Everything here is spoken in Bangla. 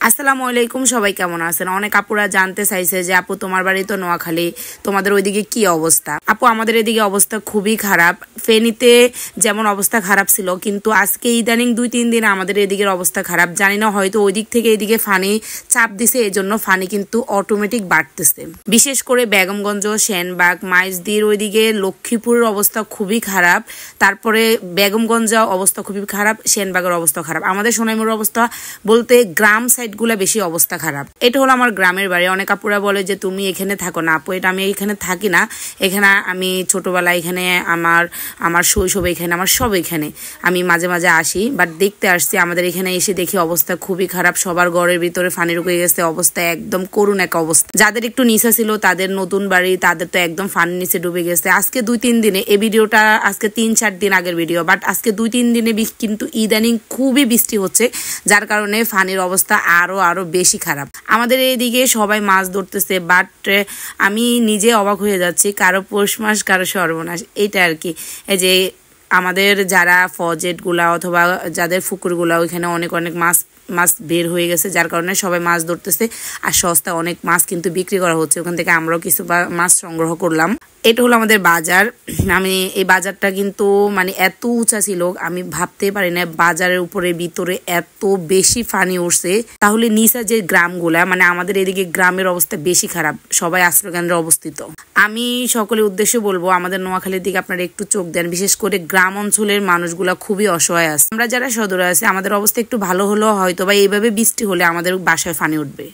আসসালামু আলাইকুম, সবাই কেমন আছেন? অনেক আপুরা জানতে চাইছে যে আপু তোমার বাড়ি তো নোয়াখালী, তোমাদের ওইদিকে কি অবস্থা? আপু আমাদের এদিকে অবস্থা খুবই খারাপ। ফেনীতে যেমন অবস্থা খারাপ ছিল, কিন্তু আজকে ইদানিং 2-3 দিন আমাদের এদিকের অবস্থা খারাপ। জানি না, হয়তো ওই দিক থেকে এদিকে ফানি চাপ দিছে, এই জন্য ফানি কিন্তু অটোমেটিক বাড়তেছে। বিশেষ করে বেগমগঞ্জ, সেনবাগ, মাইজদির ওইদিকে লক্ষ্মীপুরের অবস্থা খুবই খারাপ। তারপরে বেগমগঞ্জ অবস্থা খুবই খারাপ, সেনবাগের অবস্থা খারাপ। আমাদের সোনাইমুড়ির অবস্থা বলতে গ্রাম সাইড গুলা বেশি অবস্থা খারাপ। এটা হলো আমার গ্রামের বাড়ি। অনেক আপুরা বলে যে তুমি এখানে থাকো না। আপু, এটা আমি এখানে থাকি না। এখানে আমি ছোটবেলায়, এখানে আমার শৈশব এখানে, আমার সব এখানে। আমি মাঝে মাঝে আসি, বাট দেখতে আসছি। আমাদের এখানে এসে দেখি অবস্থা খুবই খারাপ। সবার ঘরের ভিতরে পানি ঢুকে গেছে, অবস্থা একদম করুণ এক অবস্থা। যাদের একটু নিচে ছিল, তাদের নতুন বাড়ি, তাদের তো একদম পানির নিচে ডুবে গেছে। আজকে 2-3 দিনে, এই ভিডিওটা আজকে 3-4 দিন আগের ভিডিও, বাট আজকে 2-3 দিনে কিন্তু ইদানিং খুবই বৃষ্টি হচ্ছে, যার কারণে পানির অবস্থা আরো বেশি খারাপ। আমাদের এইদিকে সবাই মাছ ধরতেছে, বাট আমি নিজে অবাক হয়ে যাচ্ছি। কারো পৌষ মাস, কারো সর্বনাশ, এটা আর কি। এই যে আমাদের যারা ফজেট গুলা অথবা যাদের পুকুর গুলা, ওইখানে অনেক মাছ বের হয়ে গেছে, যার কারণে সবাই মাছ ধরতেছে। আর সস্তা অনেক মাছ কিন্তু বিক্রি করা হচ্ছে, ওখান থেকে আমরাও কিছু মাছ সংগ্রহ করলাম। এটা হলো আমাদের বাজার। আমি এই বাজারটা কিন্তু মানে এত উঁচা ছিল, আমি ভাবতে পারি না বাজারের উপরে ভিতরে এত বেশি পানি উঠছে। তাহলে নিচে যে গ্রামগুলা, মানে আমাদের এদিকে গ্রামের অবস্থা বেশি খারাপ, সবাই আশ্রয়কেন্দ্রে অবস্থিত। আমি সকলের উদ্দেশ্যে বলবো, আমাদের নোয়াখালীর দিকে আপনারা একটু চোখ দেন। বিশেষ করে গ্রাম অঞ্চলের মানুষগুলা খুবই অসহায় আছে। আমরা যারা সদরে আছে, আমাদের অবস্থা একটু ভালো হলেও হয়তো বা এইভাবে বৃষ্টি হলে আমাদের বাসায় পানি উঠবে।